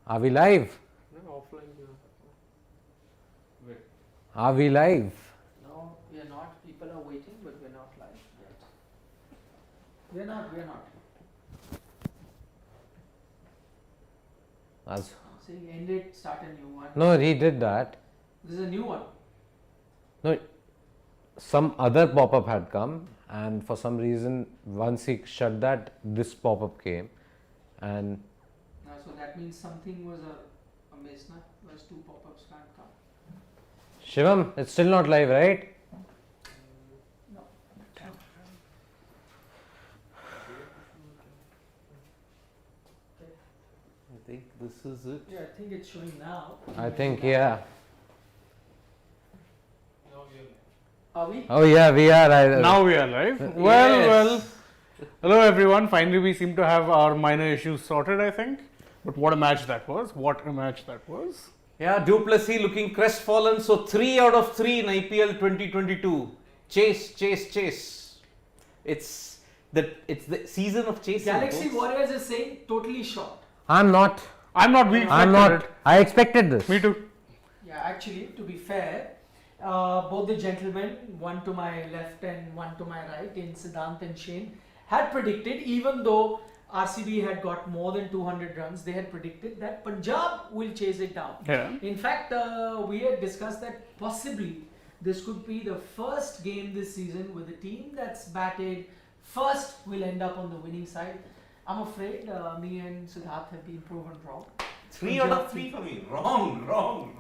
Are we live? No, offline. Wait. Are we live? No, we are not. People are waiting, but we're not live yet. We're not. As Saying end it, start a new one. no, he did that. This is a new one. No, some other pop-up had come, and for some reason, once he shut that, this pop-up came, and So that means something was amiss, na? Whereas two pop-ups can't come. Shivam, it's still not live, right? No. I think this is it. Yeah, I think it's showing now. I think, yeah. Are we? Oh yeah, we are. Now we are live. Yes. Well. Hello everyone. Finally, we seem to have our minor issues sorted, I think. But what a match that was. Yeah, Duplessis looking crestfallen. So 3 out of 3 in IPL 2022. Chase. It's the season of chasing. Galaxy folks. Warriors is saying totally shocked. I'm not. We I'm not. I expected this. Me too. Yeah, actually, to be fair, both the gentlemen, one to my left and one to my right, in Siddhant and Shane, had predicted, even though RCB had got more than 200 runs, they had predicted that Punjab will chase it down. Yeah. In fact, we had discussed that possibly this could be the first game this season with the team that's batted first will end up on the winning side. I'm afraid me and Siddharth have been proven wrong. 3 out of 3 for me. Wrong.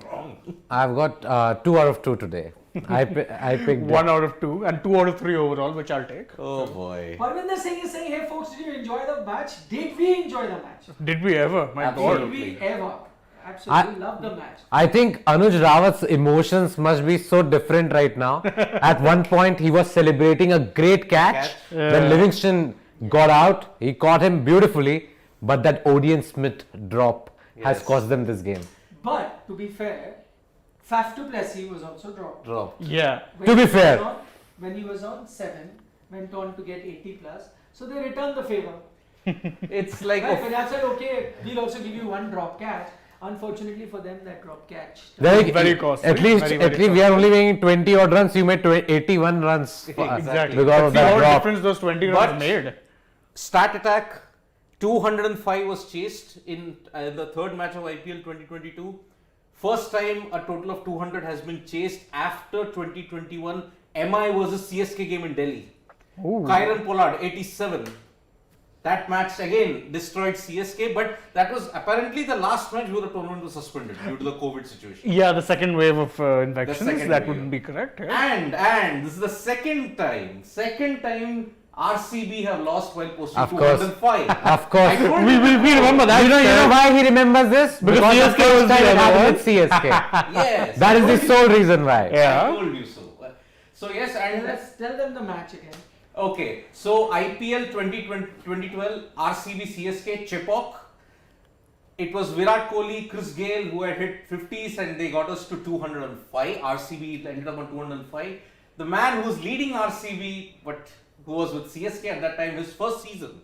I've got 2 out of 2 today. I picked 1 out of 2 and 2 out of 3 overall, which I'll take. Oh boy. Parvinder Singh is saying, hey folks, did you enjoy the match? Did we enjoy the match? Did we ever? My God. Did we ever? Absolutely love the match. I think Anuj Rawat's emotions must be so different right now. At one point, he was celebrating a great catch. When Livingston got out, he caught him beautifully, but that Odean Smith drop has cost them this game. But to be fair, Faf du Plessis was also dropped. Yeah. To be fair. When he was on 7, went on to get 80 plus, so they returned the favor. It's like Right, but that's said, okay, we'll also give you one drop catch. Unfortunately for them, that drop catch. Very costly. At least we are only making 20 odd runs. You made 81 runs. Exactly. Because of See that what drop. difference those 20 But- runs made. Stat Attack 205 was chased in the third match of IPL 2022. First time a total of 200 has been chased after 2021 MI versus CSK game in Delhi. Kyron Pollard 87. That match again destroyed CSK, but that was apparently the last match where the tournament was suspended due to the COVID situation. Yeah, the second wave of infections. second That wave. wouldn't be correct. Yeah. And this is the second time RCB have lost while posting Of course. 205. Of course. I told We remember that. You know why he remembers this? Because the CSK first was time the it other happened one. with CSK. Yes. That is the sole reason why. Yeah. I told you so. So yes, and Let's tell them the match again. okay. So IPL 2012 RCB CSK Chepauk. It was Virat Kohli, Chris Gayle who had hit 50s and they got us to 205. RCB ended up on 205. The man who was leading RCB but who was with CSK at that time, his first season,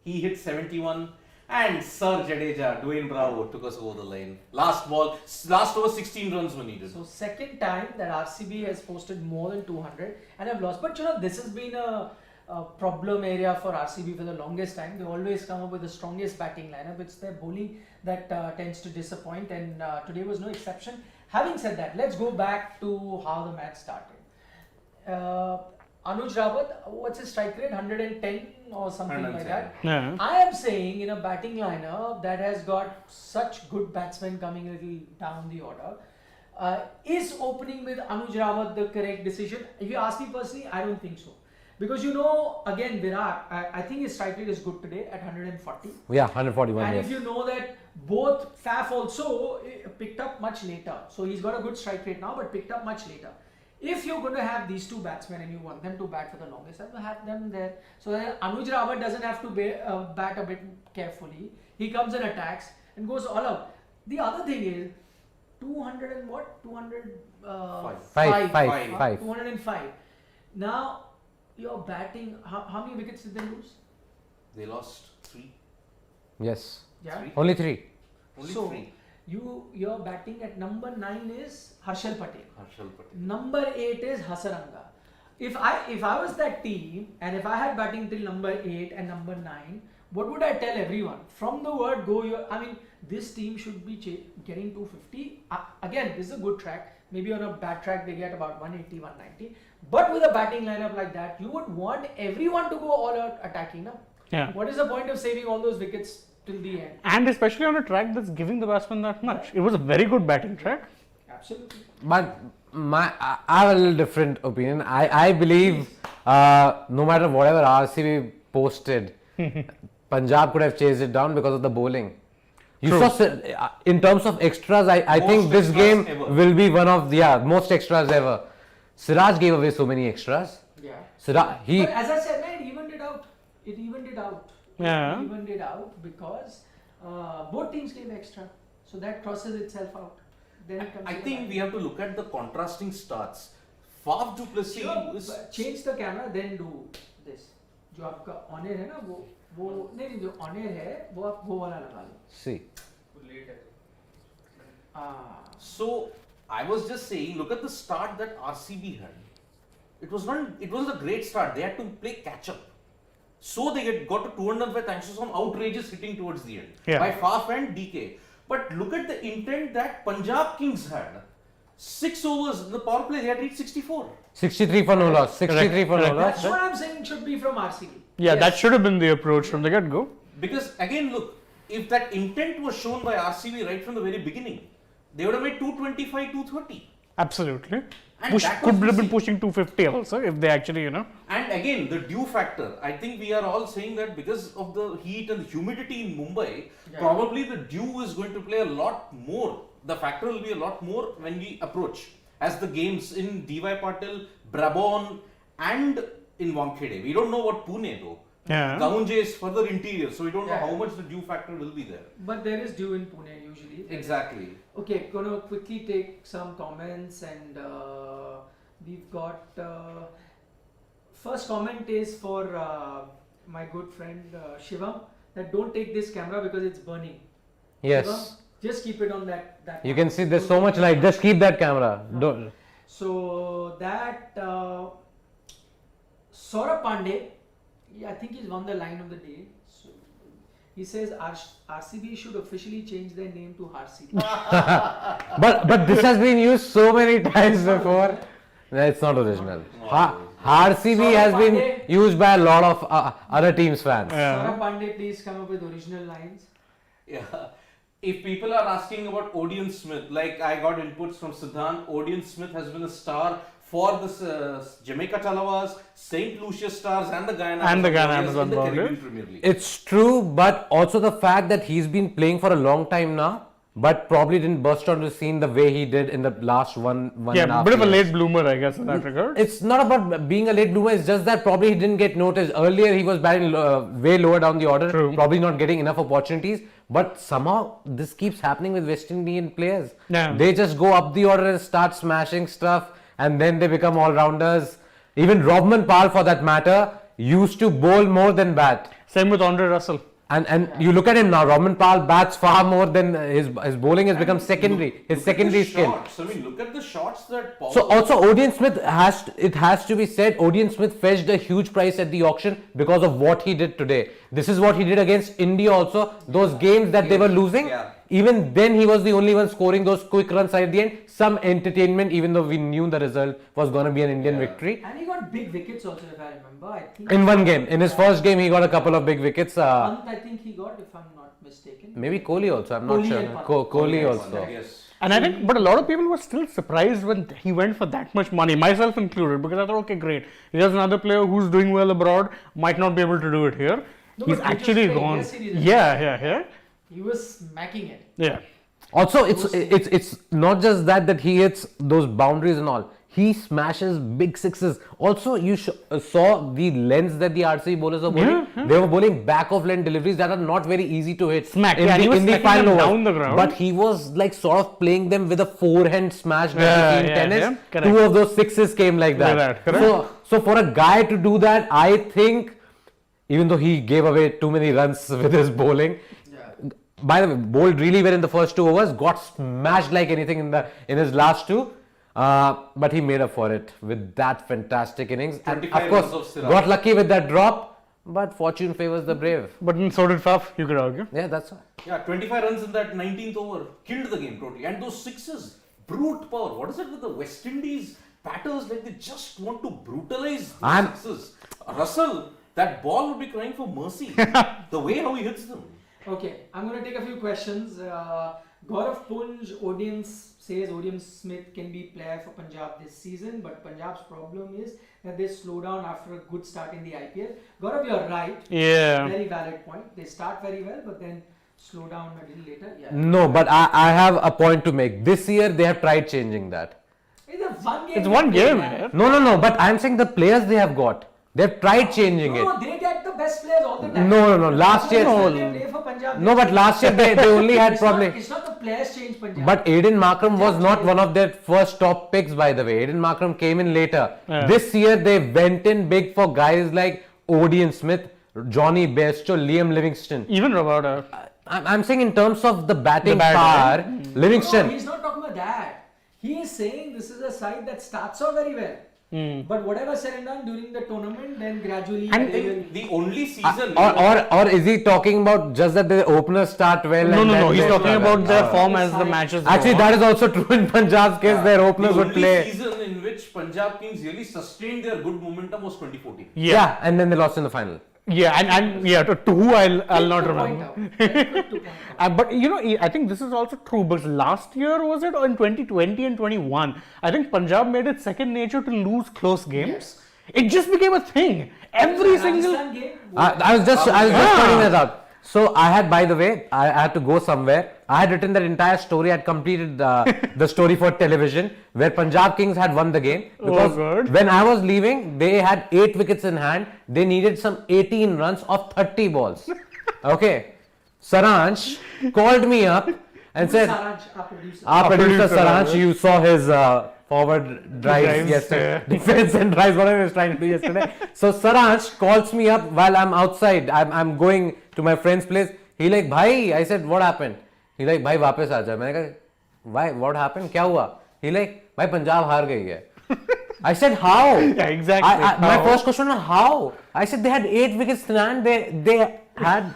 he hit 71. And Sir Jadeja, Dwayne Bravo took us over the line. Last over 16 runs were needed. So second time that RCB has posted more than 200 and have lost. But you know, this has been a problem area for RCB for the longest time. They always come up with the strongest batting lineup. It's their bowling that tends to disappoint, and today was no exception. Having said that, let's go back to how the match started. Anuj Rawat, what's his strike rate? 110 or something like that. Yeah. I am saying in a batting lineup that has got such good batsmen coming a little down the order, is opening with Anuj Rawat the correct decision? If you ask me personally, I don't think so. Because you know, again, Virat, I think his strike rate is good today at 140. Yeah, 141. And Yes. if you know that both Faf also picked up much later. So he's got a good strike rate now, but picked up much later. If you're going to have these two batsmen and you want them to bat for the longest time, have them there. So that Anuj Rawat doesn't have to bat a bit carefully. He comes and attacks and goes all out. The other thing is 200 and what? 205. Five. 205. Now you're batting. How many wickets did they lose? They lost 3. Yes. Yeah. Three. Only 3. Only So 3. you're batting at number 9 is Harshal Patel. Harshal Patel. Number 8 is Hasaranga. If I was that team and if I had batting till number 8 and number 9, what would I tell everyone? From the word go, this team should be getting 250. Again, this is a good track. Maybe on a bad track they get about 180, 190. But with a batting lineup like that, you would want everyone to go all out attacking. No? Yeah. What is the point of saving all those wickets till the end? And especially on a track that's giving the batsman that much. It was a very good batting track. Absolutely. But I have a little different opinion. I believe no matter whatever RCB posted, Punjab could have chased it down because of the bowling. You True. saw in terms of extras, I think Most this extras game ever. will be one of the most extras ever. Siraj gave away so many extras. Yeah. Siraj, But as I said, it evened it out. Yeah. It evened it out because both teams gave extra. So that crosses itself out. Then it comes I to the think batting. we have to look at the contrasting starts. Faf du Plessis Sure, is but change the camera, then do this. जो आपका on air है ना वो नहीं जो on air है वो आप वो वाला लगा लो. see. So I was just saying, look at the start that RCB had. It was a great start. They had to play catch up. So they got to 205 thanks to some outrageous hitting towards the end Yeah. by Faf and DK. But look at the intent that Punjab Kings had. 6 overs in the power play, they had reached 64. 63 for no loss. 63 for no Correct. loss. That's what I'm saying should be from RCB. Yeah, Yes. that should have been the approach from the get-go. Because again, look, if that intent was shown by RCB right from the very beginning, they would have made 225, 230. Absolutely. And Push, that could was have been missing. pushing 250 also if they actually, And again, the dew factor. I think we are all saying that because of the heat and the humidity in Mumbai, Yeah. probably the dew is going to play a lot more. The factor will be a lot more when we approach. As the games in DY Patil, Brabon, and in Wankhede. We don't know what Pune though. Yeah. Kaunje is further interior, so we don't know Yeah. how much the dew factor will be there. But there is dew in Pune usually. Exactly. Okay, gonna quickly take some comments and we've got first comment is for my good friend Shivam that don't take this camera because it's burning. Yes. Shivam, just keep it on that. You can see there's so much light. Just keep that camera. Don't. So that Saurabh Pandey, I think he's won the line of the day. So he says RCB should officially change their name to RCB. But this has been used so many times before. It's not original. RCB has been used by a lot of other teams' fans. Saurabh Pandey, please come up with original lines. Yeah. If people are asking about Odeon Smith, like I got inputs from Siddhant, Odeon Smith has been a star for the Jamaica Talawas, St. Lucia Stars and the Guyana And the Guyana Warriors Amazon in the Warriors. Caribbean Premier League. It's true, but also the fact that he's been playing for a long time now, but probably didn't burst onto the scene the way he did in the last one and a Yeah, half bit of a years. late bloomer, I guess, in that regard. It's not about being a late bloomer, it's just that probably he didn't get noticed. Earlier he was batting way lower down the order, True. probably not getting enough opportunities. But somehow this keeps happening with West Indian players. Yeah. They just go up the order and start smashing stuff and then they become all-rounders. Even Robman Pal for that matter used to bowl more than bat. Same with Andre Russell. And you look at him now, Robman Pal bats far more than his bowling has become secondary. His Look at secondary the skill. shots. I mean, look at the shots that Paul. So also Odeon Smith has to be said, Odeon Smith fetched a huge price at the auction because of what he did today. This is what he did against India also. Those games that they were losing, Yeah. even then he was the only one scoring those quick runs at the end. Some entertainment, even though we knew the result was going to be an Indian victory. And he got big wickets also, if I remember. I think In one game, in his first game, he got a couple of big wickets. Pant, I think he got, if I'm not mistaken. Maybe Kohli also, I'm not Kohli sure. and Pant. Kohli Yes, also. Yes. And I think, but a lot of people were still surprised when he went for that much money, myself included, because I thought, okay, great. Here's another player who's doing well abroad, might not be able to do it here. No, He's but he was actually playing gone. Test series as Yeah. He was smacking it. Yeah. Also, it's not just that he hits those boundaries and all. He smashes big sixes. Also, you saw the lengths that the RCB bowlers were bowling. They were bowling back of length deliveries that are not very easy to hit. Smack, in yeah, the, he was in the smacking final them overs. down the ground. But he was like sort of playing them with a forehand smash that Yeah, you see in yeah, tennis. yeah, correct. Two of those sixes came like that. Like that, correct. So for a guy to do that, I think, even though he gave away too many runs with his bowling, by the way, bowled really well in the first 2 overs, got smashed like anything in his last two. But he made up for it with that fantastic innings. And 25 of runs course, of Siraj. got lucky with that drop. But fortune favors the brave. But then so did Faf, you could argue. Yeah, that's all. Yeah, 25 runs in that 19th over. Killed the game totally. And those sixes, brute power. What is it with the West Indies batters? Like they just want to brutalize the sixes. Russell, that ball would be crying for mercy. The way how he hits them. Okay, I'm going to take a few questions. Gaurav Punj, audience says Odium Smith can be player for Punjab this season, but Punjab's problem is that they slow down after a good start in the IPL. Gaurav, you're right. Yeah. Very valid point. They start very well, but then slow down a little later. Yeah. No, but I have a point to make. This year they have tried changing that. It's one game. Man. No. But I'm saying the players they have got. They've tried changing it. No, they get the best players all the time. No. Last year. No, but last year they only had probably. It's not the players change Punjab. But Aiden Markram was not one of their first top picks, by the way. Aiden Markram came in later. Yeah. This year they went in big for guys like Odion Smith, Johnny Bairstow, Liam Livingston. Even Rabada. I'm saying in terms of the batting bat, power, right? Livingston. No, he's not talking about that. He is saying this is a side that starts off very well. But whatever said and done during the tournament, then gradually. And they will- The only season. Or is he talking about just that the openers start well? No. He's they talking struggle? about their form as the matches go Actually, on. that is also true in Punjab's case. Their openers the would only play. season in which Punjab Kings really sustained their good momentum was 2014. Yeah, and then they lost in the final. Yeah, and to who I'll not Good to point remember. out. Very good to point out. But I think this is also true because last year was it, or in 2020 and 21, I think Punjab made it second nature to lose close games. Yes. It just became a thing. Every single. Rajasthan game. I was just pointing that out. So I had, by the way, I had to go somewhere. I had written that entire story. I had completed the story for television where Punjab Kings had won the game. Because good. when I was leaving, they had 8 wickets in hand. They needed some 18 runs of 30 balls. Okay. Saransh called me up and said, Saraj, our producer. our producer producer, Saransh, you saw his forward drives Drives, yesterday, yeah. defense and drives, whatever he was trying to do yesterday. So Saransh calls me up while I'm outside. I'm going to my friend's place. He like, bhai, I said, what happened? He like, bhai, वापस आ जा. मैंने कहा, why? What happened? क्या हुआ? He like, bhai, Punjab हार गई है. I said, how? Yeah, exactly. My How? first question was how? I said they had 8 wickets in hand. They had.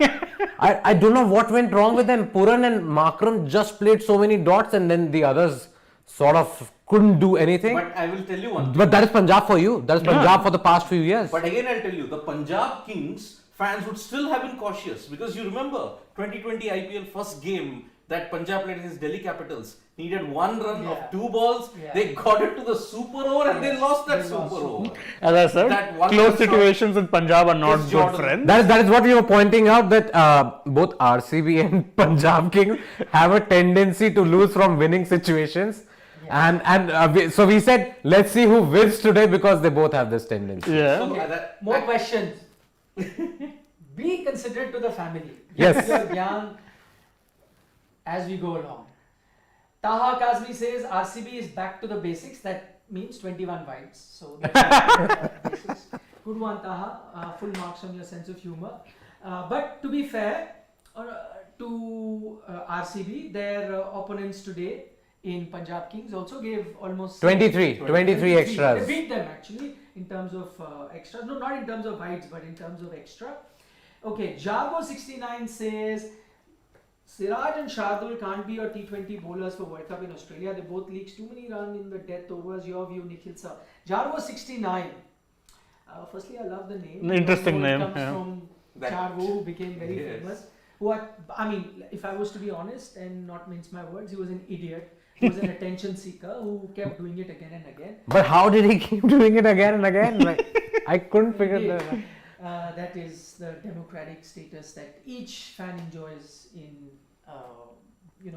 I don't know what went wrong with them. Puran and Markram just played so many dots, and then the others sort of couldn't do anything. But I will tell you one thing. But that is Punjab for you. That is Punjab for the past few years. But again, I'll tell you, the Punjab Kings fans would still have been cautious because you remember 2020 IPL first game that Punjab played against Delhi Capitals needed 1 run Yeah. of 2 balls. Yeah. They got it to the super over and they lost that They super lost. over. As I said, That one close run situations in Punjab are not Chris good Jordan. friends. That is what we were pointing out, that both RCB and Punjab Kings have a tendency to lose from winning situations. So we said, let's see who wins today because they both have this tendency. Yeah. Okay, more questions. Be considerate to the family. Yes. Give your gyan as we go along. Taha Kazmi says RCB is back to the basics. That means 21 wides. So that's basics. Good one, Taha. Full marks on your sense of humor. But to be fair to RCB, their opponents today in Punjab Kings also gave almost 23 They extras. beat them actually in terms of extras. No, not in terms of wides, but in terms of extra. Okay, Jargo69 says Siraj and Shardul can't be your T20 bowlers for World Cup in Australia. They both leaks too many runs in the death overs. Your view, Nikhil sir. Jargo69. Firstly, I love the name. Interesting It name, comes yeah. from That- Jargo, who became very Yes. famous. I mean, if I was to be honest and not mince my words, he was an idiot. He was an attention seeker who kept doing it again and again. But how did he keep doing it again and again? Like, I couldn't figure that out. That is the democratic status that each fan enjoys in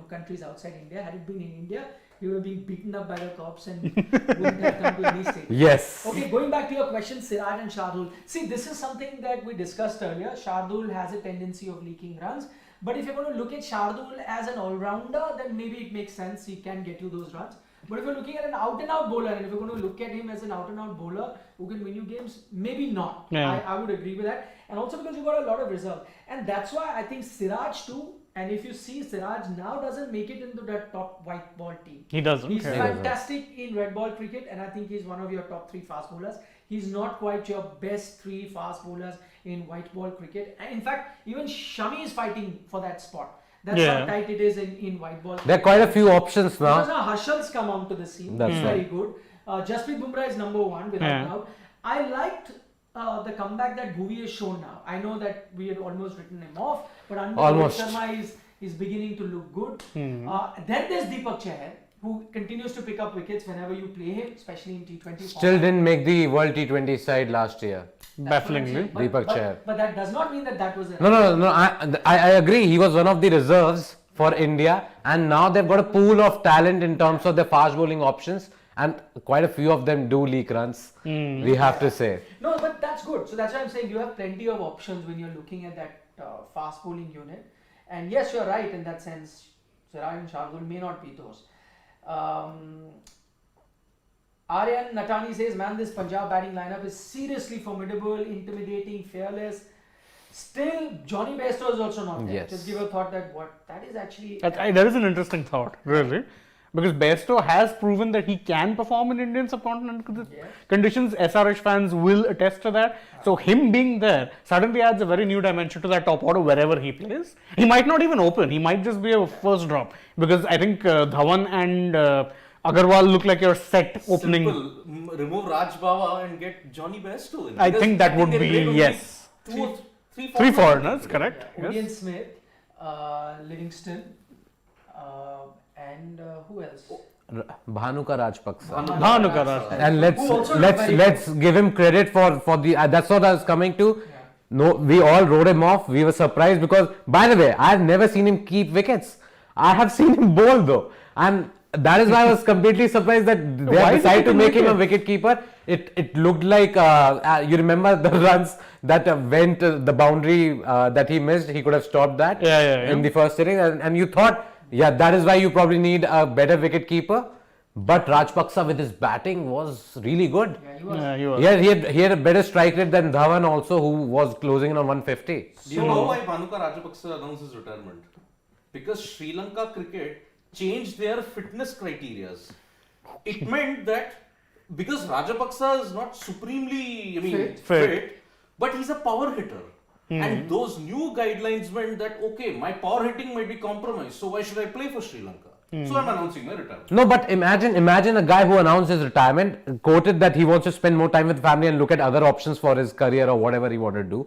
countries outside India. Had it been in India, he would have been beaten up by the cops and wouldn't have come to any state. Yes. Okay, going back to your question, Siraj and Shardul. See, this is something that we discussed earlier. Shardul has a tendency of leaking runs. But if you're going to look at Shardul as an all-rounder, then maybe it makes sense. He can get you those runs. But if you're looking at an out-and-out bowler, and if you're going to look at him as an out-and-out bowler who can win you games, maybe not. Yeah. I would agree with that. And also because you've got a lot of reserve. And that's why I think Siraj too And if you see, Siraj now doesn't make it into that top white ball team. He doesn't. He's yeah. fantastic in red ball cricket, and I think he's one of your top 3 fast bowlers. He's not quite your best 3 fast bowlers in white ball cricket. And in fact, even Shami is fighting for that spot. That's Yeah. how tight it is in white ball. There are quite a few options Because now. now Harshal's come onto the scene. That's He's right. very good. Jasprit Bumrah is number 1 without Yeah. doubt. I liked the comeback that Bhuvi has shown now. I know that we had almost written him off, but under Almost. Rohit Sharma is beginning to look good. Then there's Deepak Chahar, who continues to pick up wickets whenever you play him, especially in T20 Still format. didn't make the World T20 side last year. That's what I'm Bafflingly. saying. Deepak Chahar. But that does not mean that was a No. I agree. He was one of the reserves for India, and now they've got a pool of talent in terms of their fast bowling options, and quite a few of them do leak runs. We have to say. No, but that's good. So that's why I'm saying you have plenty of options when you're looking at that fast bowling unit. And yes, you're right in that sense. Siraj and Shardul may not be those. Aryan Natani says, man, this Punjab batting lineup is seriously formidable, intimidating, fearless. Still, Johnny Bairstow is also not there. Yes. Just give a thought that that is actually. That is an interesting thought, really. Because Bairstow has proven that he can perform in Indian subcontinent conditions. SRH fans will attest to that. So him being there suddenly adds a very new dimension to that top order wherever he plays. He might not even open. He might just be a first drop. Because I think Dhawan and Agarwal look like your set opening. Simple. Remove Raj Bawa and get Johnny Bairstow in. I think that would they'll be, play only yes. 2 or 3 Three foreigners, correct? Odian Yes. Smith, Livingston, and who else? Bhanuka Rajpaksa. Bhanuka Raj. And Who also looked very let's give him credit for the that's what I was coming to. Yeah. No, we all wrote him off. We were surprised because, by the way, I've never seen him keep wickets. I have seen him bowl though, and that is why I was completely surprised that they Why have is he decided to keeping make him a wickets? wicket keeper. It looked like you remember the runs that went the boundary that he missed. He could have stopped that Yeah. in the first inning, and you thought, yeah, that is why you probably need a better wicket keeper. But Rajpaksa with his batting was really good. Yeah, he was. Yeah, he was. He had a better strike rate than Dhawan also, who was closing in on 150. Do you know why Bhanuka Rajapaksa announced his retirement? Because Sri Lanka cricket changed their fitness criteria. It meant that because Rajapaksa is not supremely Fit. but he's a power hitter. And those new guidelines meant that, okay, my power hitting might be compromised, so why should I play for Sri Lanka? So I'm announcing my retirement. No, but imagine a guy who announced his retirement, quoted that he wants to spend more time with family and look at other options for his career or whatever he wanted to do.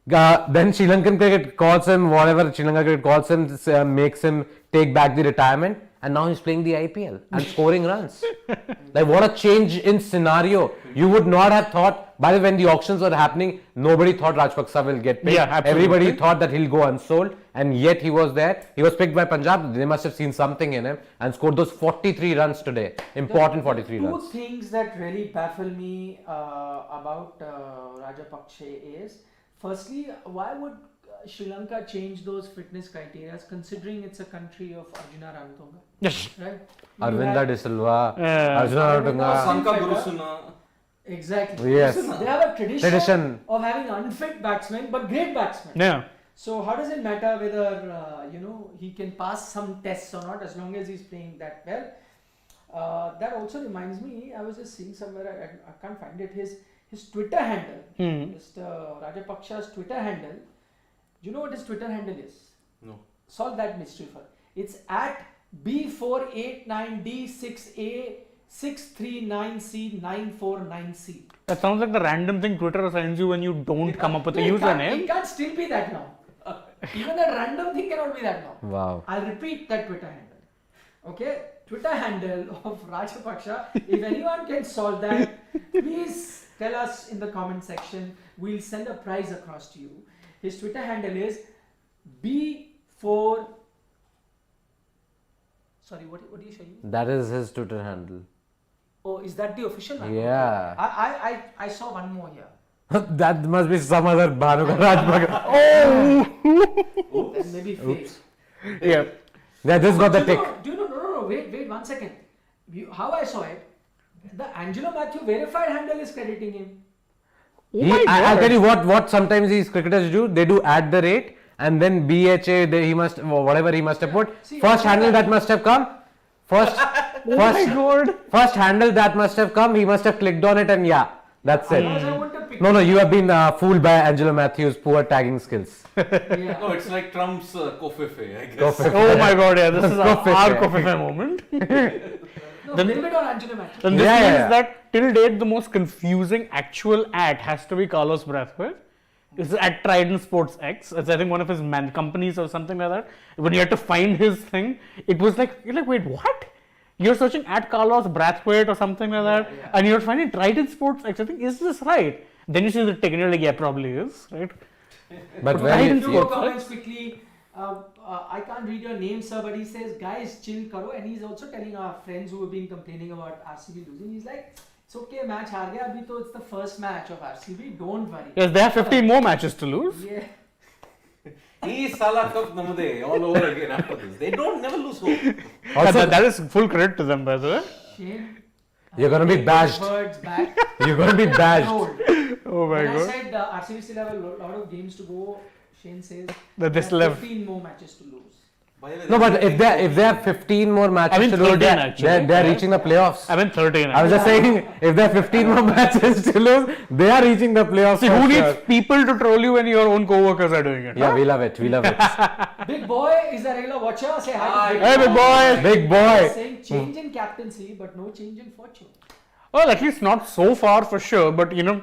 Then Sri Lankan cricket calls him, whatever Sri Lanka cricket calls him, makes him take back the retirement, and now he's playing the IPL and scoring runs. Like, what a change in scenario. You would not have thought, by the way, when the auctions were happening, nobody thought Rajpaksa will get picked. Yeah, absolutely. Everybody thought that he'll go unsold, and yet he was there. He was picked by Punjab. They must have seen something in him and scored those 43 runs today. Important 43 Two runs. things that really baffle me about Rajapaksa is, firstly, why would Sri Lanka change those fitness criteria considering it's a country of Arjuna Ranatunga, Yes. right? Arvinda De Silva, Yeah. Arjuna Ranatunga. Sanka Fighter. Gurusuna. Exactly. Yes. They have a Tradition. of having unfit batsmen but great batsmen. Yeah. So how does it matter whether he can pass some tests or not as long as he's playing that well? That also reminds me. I was just seeing somewhere. I can't find it. His Twitter handle, Mr. Rajapaksa's Twitter handle. Do you know what his Twitter handle is? No. Solve that mystery for. It's at B489D6A639C949C. That sounds like the random thing Twitter assigns you when you don't come up with a It username. can't still be that now. Even a random thing cannot be that now. Wow. I'll repeat that Twitter handle. Okay? Twitter handle of Rajapaksa. If anyone can solve that, please tell us in the comment section. We'll send a prize across to you. His Twitter handle is B4. Sorry, what are you showing? That is his Twitter handle. Oh, is that the official one? Yeah. I saw one more here. That must be some other Bhanuka Rajpaksa. Oh! That may be fake. Yeah. Yeah, this got the tick. Do you know? No, wait 1 second. How I saw it, the Angelo Matthew verified handle is crediting him. Oh my I'll God. tell you what sometimes these cricketers do. They do @ and then BHA, he must, whatever he must have put. See, First handle that must have come. First, first handle that must have come. He must have clicked on it, and yeah, that's it. Otherwise, I wouldn't have picked No, you have been fooled by Angelo Matthews' poor tagging skills. Yeah. No, it's like Trump's Kofefe, I guess. Kofefe. Oh my god, yeah, this is our Kofefe. Kofefe moment. No, blame it on Angelo Matthews. Then this Yeah, means yeah. that till date the most confusing actual has to be Carlos Brathwaite. It's at Trident Sports X. It's I think one of his companies or something like that. When you had to find his thing, it was like you're like, wait, what? You're searching at Carlos Brathwaite or something like that, and you're finding Trident Sports X. I think, is this right? Then you see the ticket, and you're like, yeah, probably is, right? But I when didn't Few you, more comments quickly. I can't read your name, sir, but he says, guys, chill karo. And he's also telling our friends who have been complaining about RCB losing, he's like, it's okay, match haar gaya. Abhi to it's the first match of RCB, don't worry. Yes, they have 15 more matches to lose. Yeah. He Salah Cup Namade all over again after this. They don't never lose hope. also, that is full credit to them, by the way. Shane. you're gonna be bashed. Birds back. You're gonna be bashed. Rolled. Oh my When I god. said RCB still have a lot of games to go, Shane says That they they still have have 15 more matches to lose. By the way, No, but if they have 15 more matches I mean to lose, 13 actually. they're reaching the playoffs. I mean 13. I was just saying, if they have 15 more matches to lose, they are reaching the playoffs. See, for who sure. needs people to troll you when your own co-workers are doing it? Yeah, we love it. We love it. Big boy is a regular watcher. Say hi. Hi. to Hey, big boy! Big boy. Saying change in captaincy, but no change in fortune. Well, at least not so far for sure, but you know,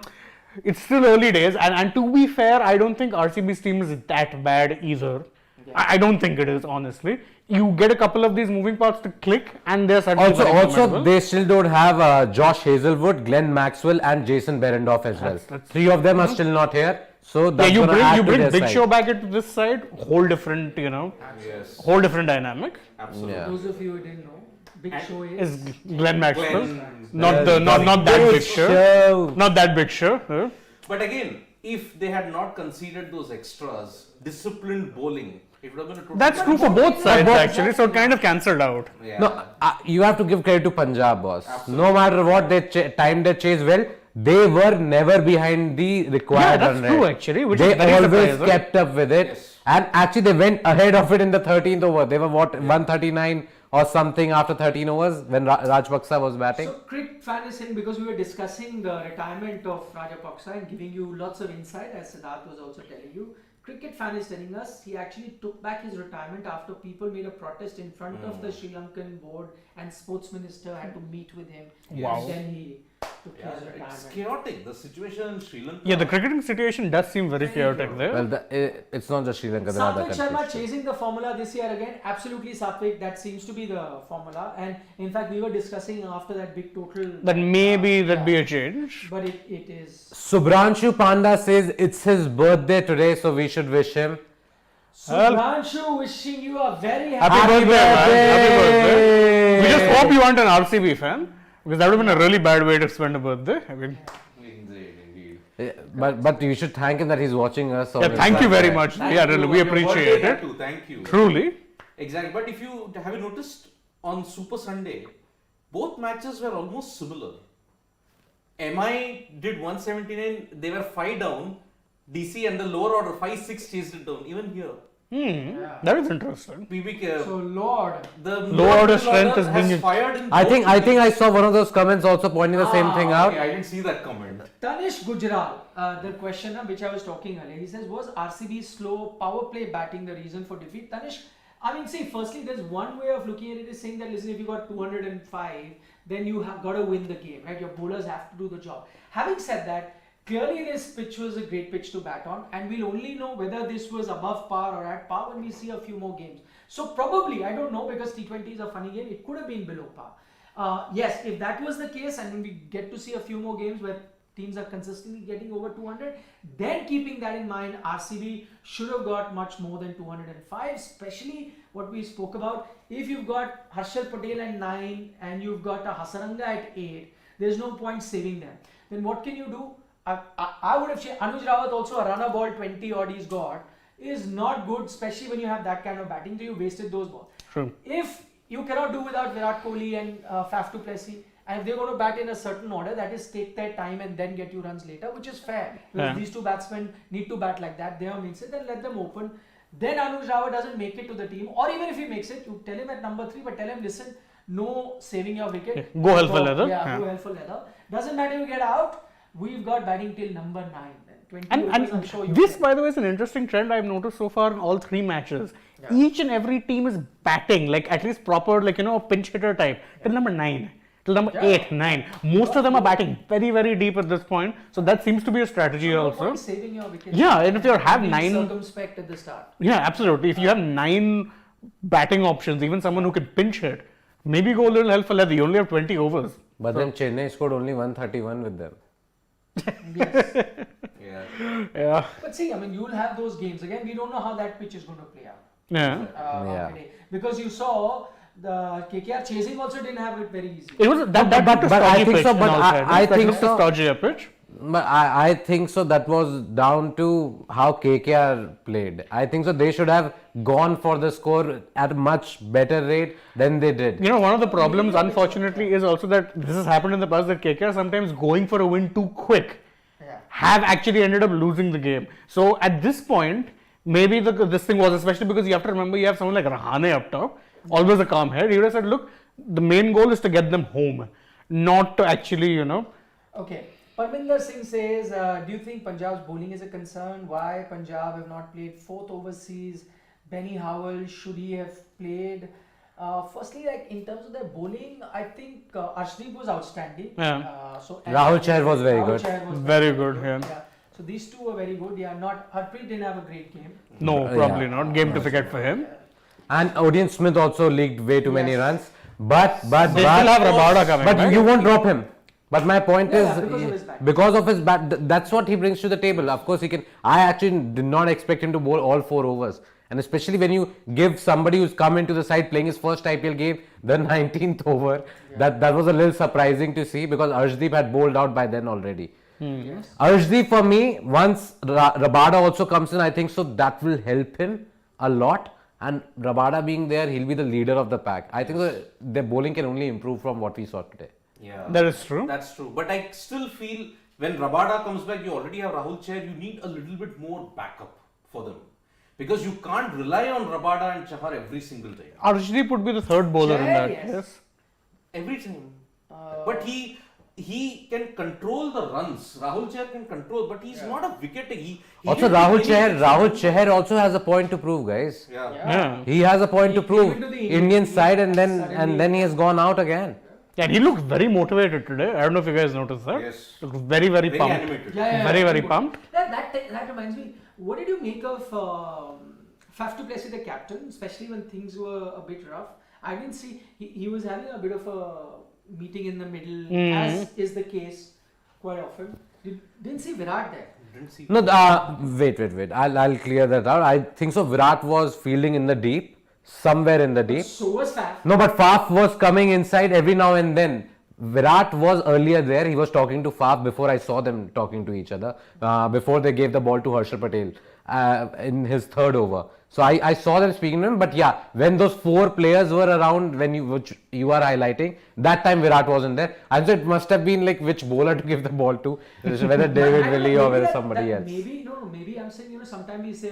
it's still early days. And to be fair, I don't think RCB's team is that bad either. I don't think it is, honestly. You get a couple of these moving parts to click, and they're suddenly very Also, formidable. they still don't have Josh Hazelwood, Glenn Maxwell, and Jason Behrendorff as well. That's- Three of them are still not here. So Yeah, that's you gonna add to bring their Big side. Show back into this side, whole different, you know, Yes, whole different dynamic. absolutely. Yeah. Those of you who didn't know, Big And Show Is is. Glenn Maxwell, Glenn- not that Big Show, not that Big Show. huh? But again, if they had not conceded those extras, disciplined bowling, it would have been a total. That's true for both sides both- actually, so it kind of cancelled out. Yeah. No, you have to give credit to Punjab, boss. No matter what they timed their chase well, they were never behind the required Yeah, that's run true rate. actually, which They is very always surprising. kept up with it, Yes. and actually they went ahead of it in the 13th over. They were what 139 or something after 13 overs when Rajpaksa was batting. So, cricket fan is saying because we were discussing the retirement of Rajapaksa and giving you lots of insight, as Siddharth was also telling you. Cricket fan is telling us he actually took back his retirement after people made a protest in front of the Sri Lankan board and sports minister had to meet with him. Wow. And then he took Yeah, his it's retirement. chaotic. The situation in Sri Lanka. Yeah, the cricketing situation does seem very chaotic there. Well, it's not just Sri Lanka. There are other Satvik Sharma countries. chasing the formula this year again. Absolutely, Satvik. That seems to be the formula. And in fact, we were discussing after that big total. That maybe that'd yeah. be a change. But it is. Subranshu Panda says it's his birthday today, so we should wish him. Subhanshu, wishing you a very Happy happy. birthday, man. Happy birthday. We just Yay. hope you aren't an RCB fan, because that would have been a really bad way to spend a birthday. I mean, Indeed. Yeah, but you should thank him that he's watching us. yeah, thank you very much. Thank Yeah, you. really, we Your appreciate birthday it. tattoo, Thank you. Truly. Exactly. But if you have you noticed on Super Sunday, both matches were almost similar. MI did 179, they were 5 down. DC and the lower order 5-6 chased it down. Even here, Yeah. That is interesting. PBK, So Lord, the lower order strength is has being- fired in I both think I innings. saw one of those comments also pointing the same thing out. Okay, I didn't see that comment. Tanish Gujral, the question which I was talking earlier, he says, was RCB's slow power play batting the reason for defeat? Tanish, I mean, see, firstly, there's one way of looking at it is saying that, listen, if you got 205, then you have got to win the game, right? Your bowlers have to do the job. Having said that, clearly this pitch was a great pitch to bat on, and we'll only know whether this was above par or at par when we see a few more games. So probably, I don't know, because T20 is a funny game, it could have been below par. Yes, if that was the case, and when we get to see a few more games where teams are consistently getting over 200, then keeping that in mind, RCB should have got much more than 205, especially what we spoke about. If you've got Harshal Patel at 9 and you've got a Hasaranga at 8, there's no point saving them. Then what can you do? I would have changed. Anuj Rawat also, a runner ball 20 odd he's got, is not good, especially when you have that kind of batting. So you wasted those balls. True. If you cannot do without Virat Kohli and Faf du Plessis, and if they're going to bat in a certain order, that is take their time and then get you runs later, which is fair. Because Yeah. these two batsmen need to bat like that. They are means it, then let them open. then Anuj Rawat doesn't make it to the team, or even if he makes it, you tell him at number 3, but tell him, listen, no saving your wicket. Go hell for leather. Yeah, go hell for leather. Doesn't matter you get out, we've got batting till number 9. 20 And overs, I'm sure you this, can. by the way, is an interesting trend I've noticed so far in all 3 matches. Yeah. Each and every team is batting, like at least proper, like, pinch hitter type, till number 9, till number 8, 9. Most of them are batting very, very deep at this point. So that seems to be a strategy No also. point saving your wicket. Yeah, and if you have Being 9. circumspect at the start. Yeah, absolutely. If you have 9 batting options, even someone who can pinch hit, maybe go a little hell for leather. You only have 20 overs. But then Chennai scored only 131 with them. Yes. Yeah. Yeah. But see, I mean, you'll have those games. Again, we don't know how that pitch is going to play out. Yeah. Yeah. Today. Because you saw the KKR chasing also didn't have it very easy. It was that but I stodgy think pitch so, in but all I fairness. That think looked a so. stodgy pitch. But I think so that was down to how KKR played. I think so they should have gone for the score at a much better rate than they did. One of the problems, unfortunately, is also that this has happened in the past that KKR sometimes going for a win too quick Yeah. have actually ended up losing the game. So at this point, maybe this thing was, especially because you have to remember you have someone like Rahane up top, always a calm head. He would have said, look, the main goal is to get them home, not to actually, Okay. Parminder Singh says, do you think Punjab's bowling is a concern? Why Punjab have not played 4th overseas? Benny Howell, should he have played? Firstly, like in terms of their bowling, I think Arshdeep was outstanding. Yeah. Rahul Chahar was very good. Chahar was Very good, yeah. So these two were very good. Yeah, not Harpreet didn't have a great game. No, probably Yeah. not. Game to forget for him. And Odion Smith also leaked way too many Yes. runs. But They still have Rabada coming. But right? you won't drop him. But my point Yeah, is, because of his bat. because of his bat, that's what he brings to the table. Of course, he can. I actually did not expect him to bowl all 4 overs. And especially when you give somebody who's come into the side playing his first IPL game the 19th over, that was a little surprising to see because Arshdeep had bowled out by then already. Yes. Arshdeep for me, once Rabada also comes in, I think so that will help him a lot. And Rabada being there, he'll be the leader of the pack. I think their bowling can only improve from what we saw today. Yeah. That is true. That's true. But I still feel when Rabada comes back, you already have Rahul Chahar, you need a little bit more backup for them. Because you can't rely on Rabada and Chahar every single time. Arshdeep would be the 3rd bowler in Chahar, that. yes. Yes. Every time. But he can control the runs. Rahul Chahar can control, but he's not a wicket. He Also, didn't Rahul do anything. Chahar also has a point to prove, guys. Yeah. Yeah. He has a point He to prove. came into the Indian side, and suddenly- then he has gone out again. Yeah, he looked very motivated today. I don't know if you guys noticed that. Yes. Looked very, very, Very pumped. animated. Very, very good. pumped. That reminds me. What did you make of Faf du Plessis, the captain, especially when things were a bit rough? I didn't see he was having a bit of a meeting in the middle, as is the case quite often. Didn't see Virat there. Didn't see. No, wait. I'll clear that out. I think so. Virat was fielding in the deep, somewhere in the deep. So was Faf. No, but Faf was coming inside every now and then. Virat was earlier there. He was talking to Faf before I saw them talking to each other. Before they gave the ball to Harshal Patel in his 3rd over. So I saw them speaking to him. But yeah, when those 4 players were around, which you are highlighting, that time Virat wasn't there. And so it must have been like which bowler to give the ball to, whether David I don't know, Willey or maybe whether that- somebody that else. Maybe I'm saying, sometimes we say,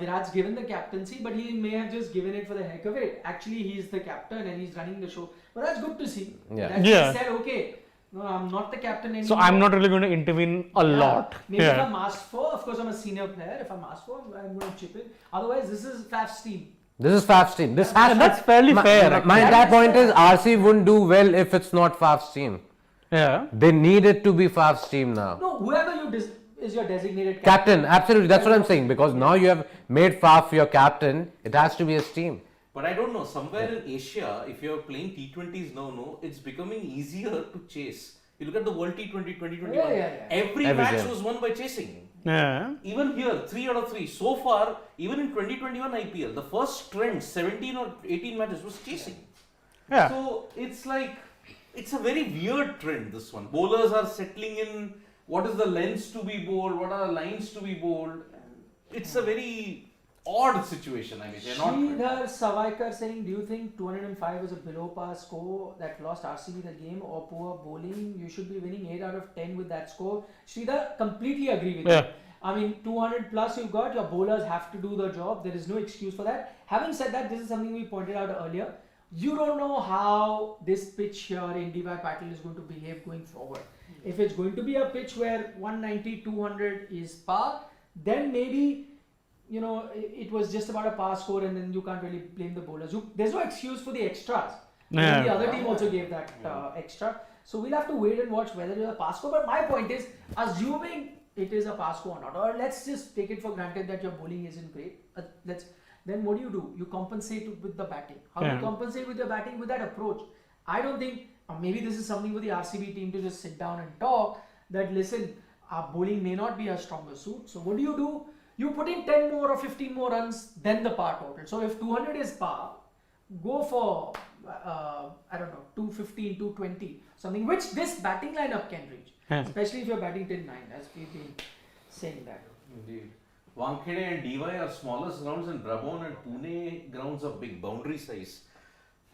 Virat's given the captaincy, but he may have just given it for the heck of it. Actually, he's the captain and he's running the show. But that's good to see. Yeah. That Yeah. he said, okay, no, I'm not the captain anymore. So I'm not really going to intervene a lot. Maybe if Yeah. I'm asked for, of course I'm a senior player. If I'm asked for, I'm going to chip in. Otherwise, this is Faf's team. This is Faf's team. This has that's fairly fair, My actually. entire point is RC wouldn't do well if it's not Faf's team. Yeah. They need it to be Faf's team now. No, whoever is your designated Captain, absolutely. That's what I'm saying. Because now you have made Faf your captain. It has to be his team. But I don't know, somewhere in Asia, if you're playing T20s now, it's becoming easier to chase. You look at the World T20 2021, Yeah. every Every match game. was won by chasing. Yeah. Even here, 3 out of 3. So far, even in 2021 IPL, the first trend, 17 or 18 matches, was chasing. Yeah. So it's like, it's a very weird trend, this one. Bowlers are settling in what is the lengths to be bowled, what are the lines to be bowled. It's a very odd situation, I mean. They're not. Sridhar Savaikar saying, do you think 205 was a below par score that lost RCB the game or poor bowling? You should be winning 8 out of 10 with that score. Sridhar, completely agree with Yeah. you. I mean, 200 plus you've got, your bowlers have to do the job. There is no excuse for that. Having said that, this is something we pointed out earlier. You don't know how this pitch here in DY Patil is going to behave going forward. If it's going to be a pitch where 190, 200 is par, then maybe, you know, it was just about a par score and then you can't really blame the bowlers. There's no excuse for the extras. Yeah. The other team also gave that extra. So we'll have to wait and watch whether it is a par score. But my point is, assuming it is a par score or not, or let's just take it for granted that your bowling isn't great. Then what do? You compensate with the batting. How do you compensate with your batting? With that approach. I don't think, maybe this is something for the RCB team to just sit down and talk, that listen, our bowling may not be a stronger suit. So what do? You put in 10 more or 15 more runs than the par total. So if 200 is par, go for, I don't know, 215, 220, something which this batting lineup can reach. Especially if you're batting till 9, as we've been saying that. Indeed. Wankhede and DY are smallest grounds and Brabon and Pune grounds of big boundary size.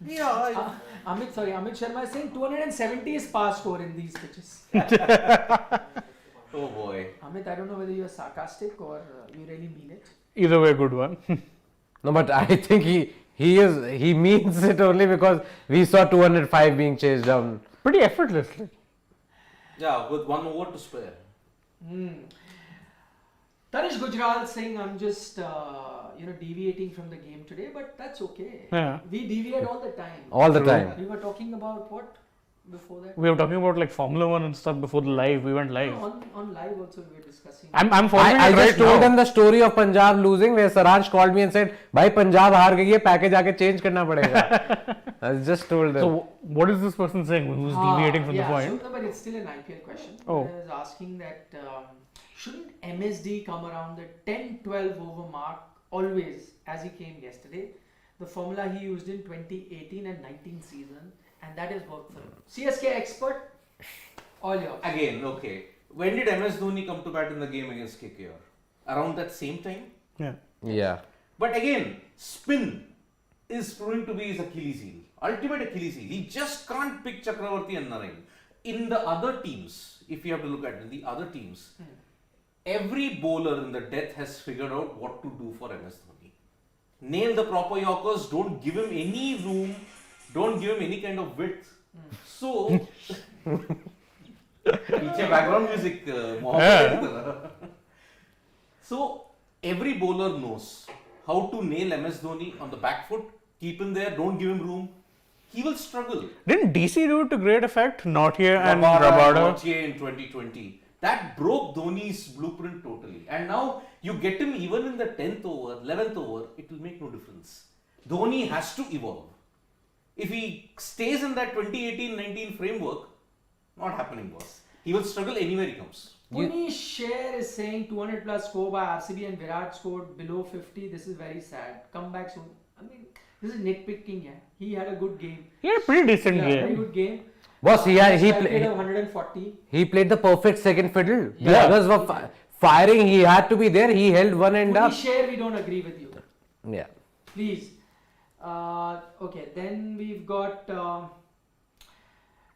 Yeah. Amit Sharma is saying 270 is par score in these pitches. Oh boy. Amit, I don't know whether you're sarcastic or you really mean it. Either way, good one. No, but I think he means it only because we saw 205 being chased down. Pretty effortlessly. Yeah, with 1 over to spare. Tanish Gujral saying I'm just deviating from the game today, but that's okay. Yeah. We deviate all the time. All the time. We were talking about what before that? We were talking about like Formula 1 and stuff before the live. We went live. No, on live also we were discussing. I'm following I it right just told now. them the story of Punjab losing where Saraj called me and said, "Bhai Punjab हार गई है, package आके change करना पड़ेगा." I just told them. So what is this person saying? Who's deviating from the point? So, no, but it's still an IPL question. Oh. I was asking that shouldn't MSD come around the 10-12 over mark always as he came yesterday? The formula he used in 2018 and 19 season, and that has worked for him. CSK expert, all yours. Again, okay. When did MS Dhoni come to bat in the game against KKR? Around that same time? Yeah. Yeah. But again, spin is proving to be his Achilles heel. Ultimate Achilles heel. He just can't pick Chakravarti and Narain. In the other teams, if you have to look at it, the other teams, every bowler in the death has figured out what to do for MS Dhoni. Nail the proper Yorkers, don't give him any room, don't give him any kind of width. So, पीछे background music, So, every bowler knows how to nail MS Dhoni on the back foot, keep him there, don't give him room. He will struggle. Didn't DC do it to great effect? Nauthier and Rabada Rabada. in 2020. That broke Dhoni's blueprint totally. And now you get him even in the 10th over, 11th over, it will make no difference. Dhoni has to evolve. If he stays in that 2018-19 framework, not happening, boss. He will struggle anywhere he comes. Punish Share is saying 200 plus score by RCB and Virat scored below 50. This is very sad. Come back soon. I mean, this is nitpicking. Yeah. He had a good game. He had a pretty decent Very game. good game. Boss, he played 140. He played the perfect second fiddle. The Yeah. others were firing. He had to be there. He held one end up. Punish Share, we don't agree with you. Yeah. Please. Okay, then we've got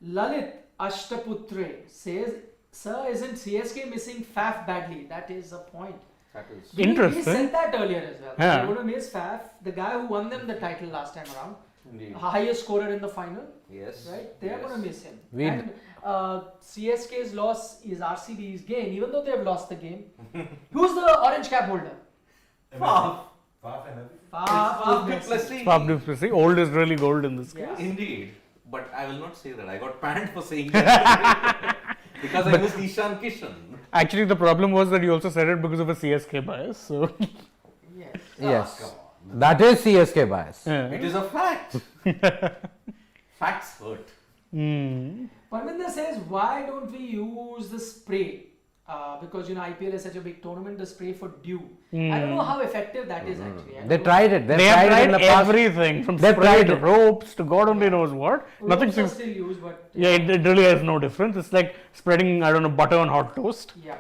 Lalit Ashtaputre says, "Sir, isn't CSK missing Faf badly?" That is a point. That is. Interesting. We said that earlier as well. Yeah. They're going to miss Faf, the guy who won them the title last time around, Indeed. highest scorer in the final, Yes. right? They're going to miss him. We- And CSK's loss is RCB's gain, even though they've lost the game. Who's the orange cap holder? Faf. Faf. Faf du Plessis. Old is really gold in this case. Yeah. Indeed. But I will not say that. I got banned for saying that. Because I missed Ishan Kishan. Actually, the problem was that you also said it because of a CSK bias. So, Yes. Yes. Come on. That is CSK bias. yeah. It is a fact. Facts hurt. Parminder says, why don't we use the spray? Because IPL is such a big tournament, the spray for dew. I don't know how effective that is actually. I They don't know. tried it. They have it in tried the past. everything from They've spray tried to it. ropes to God only knows what. Nothing Ropes are seems. still used, but Yeah, it really has no difference. It's like spreading, I don't know, butter on hot toast. yeah.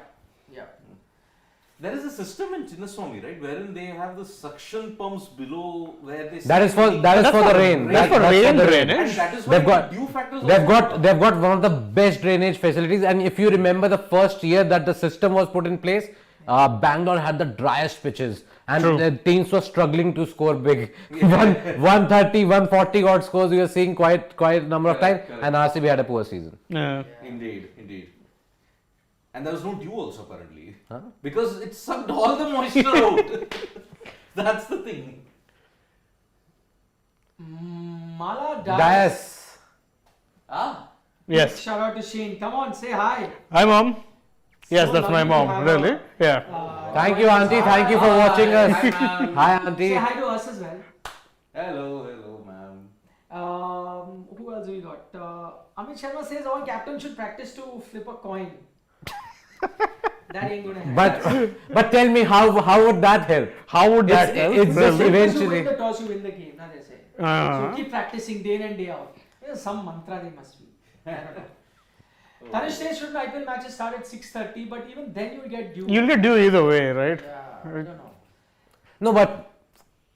There is a system in Chinnaswamy, right, wherein they have the suction pumps below where they. That is for the rain. That's for That's rain the And drainage. that is why They've got- the dew factors. They've got one of the best drainage facilities, and if you remember the first year that the system was put in place, Bangalore had the driest pitches, and True. the teams were struggling to score big. 130, 140 odd scores we were seeing quite a number of times, Correct. and RCB had a poor season. Yeah. Indeed. And there was no dew also apparently. Because it sucked all the moisture out. That's the thing. Mala Dias. Ah. Yes. Shout out to Shane. Come on, say hi. Hi, mom. Yes, So that's my lovely to mom. have Really? her. Yeah. Thank you, Auntie. Thank you for watching us. Hi, ma'am. Hi, Auntie. Say hi to us as well. Hello, ma'am. Who else we got? Amit Sharma says all captains should practice to flip a coin. That ain't gonna happen. But tell me, how would that help? How would that It's- help? it's just Really? Because you eventually. win the toss, you win the game. Now they say. So keep practicing day in and day out. There's some mantra they must be. I don't know. Tanish says shouldn't IPL matches start at 6:30, but even then you'll get due. You'll get due either way, right? Yeah, I don't know. No, but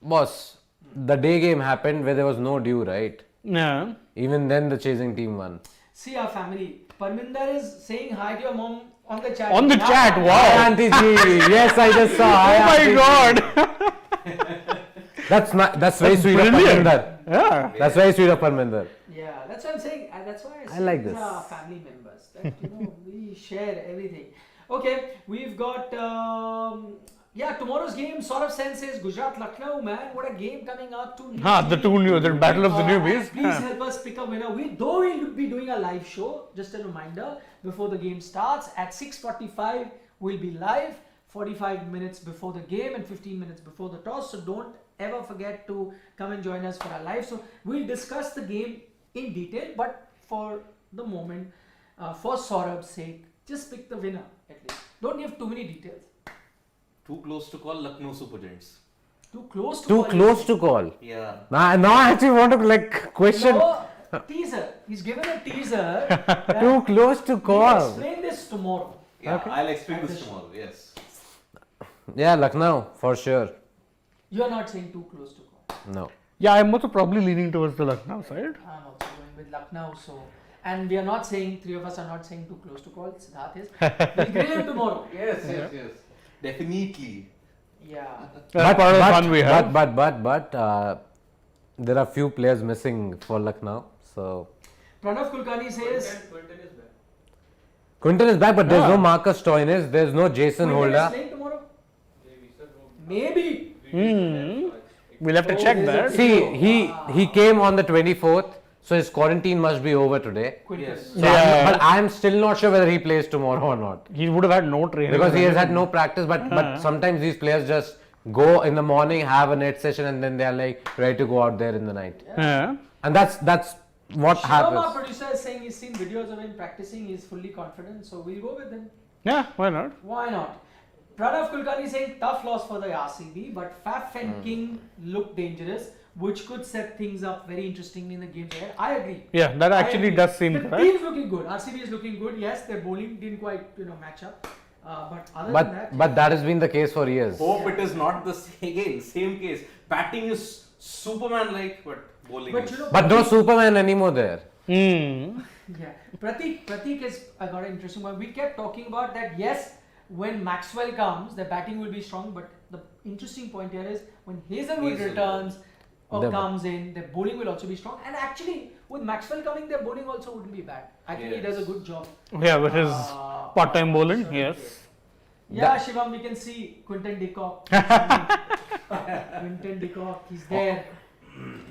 boss, the day game happened where there was no dew, right? Yeah. Even then, the chasing team won. See our family. Parminder is saying hi to your mom on the chat. On the Yeah. chat, Hi, wow. Auntie Ji. Yes, I just saw. Hi, Oh Auntie my Ji. god. That's very sweet of brilliant. Parminder. Yeah. That's very sweet of Parminder. Yeah, that's what I'm saying. That's why I I like these this. are family members. That, we share everything. Okay, we've got tomorrow's game. Saurabh Sen says Gujarat Lucknow, man, what a game coming up to. The battle of the newbies. Please help us pick a winner. We'll be doing a live show. Just a reminder before the game starts at 6:45. We'll be live. 45 minutes before the game and 15 minutes before the toss. So don't ever forget to come and join us for our live. So we'll discuss the game in detail, but for the moment, for Saurabh's sake, just pick the winner at least. Don't give too many details. Too close to call Lucknow Super Giants. Too close to Too call close it. to call. Yeah. Now I actually want to question. No, teaser. He's given a teaser. Too close to We'll call. explain this tomorrow. Yeah, Okay. I'll explain At this the show. tomorrow. Yes. Yeah, Lucknow for sure. You're not saying too close to call. No. Yeah, I'm also probably leaning towards the Lucknow side. I'm also going with Lucknow. So, and we are not saying, three of us are not saying too close to call. Siddharth is. We'll grill him tomorrow. Yes. Definitely. Yeah. That's part of the fun we have. But there are few players missing for Lucknow. So Pranav Kulkarni says. Quinton is back, but there's Yeah. no Marcus Stoinis. There's no Jason Quinton is Holder. playing tomorrow? Maybe. We'll have to check there's a that. See, he came on the 24th, so his quarantine must be over today. Quinton. Yes. So Yeah. but I'm still not sure whether he plays tomorrow or not. He would have had no training. Because he has had no practice, but sometimes these players just go in the morning, have a net session, and then they are like ready to go out there in the night. Yeah. And that's what Shivam, our happens. producer, is saying he's seen videos of him practicing. He's fully confident. So we'll go with him. Yeah, why not? Why not? Pranav Kulkarni saying tough loss for the RCB, but Faf and King look dangerous, which could set things up very interestingly in the games ahead. I agree. Yeah, that I actually agree. does seem the correct. team's looking good. RCB is looking good. Yes, their bowling didn't quite match up, but other than that, But that has been the case for years. Hope it is not the same case. Batting is Superman like, but bowling But is. you know, But no Superman anymore there. Hmm. yeah, Pratik has got an interesting one. We kept talking about that. Yes, when Maxwell comes, the batting will be strong. But the interesting point here is when Hazelwood Hazelwood. returns or The- comes in, their bowling will also be strong. And actually, with Maxwell coming, their bowling also wouldn't be bad. I think he Yes. does a good job. Yeah, with his Uh, part-time bowling, certain yes. case. Yeah, Shivam, we can see Quinton de Kock. Quinton de Kock, he's there.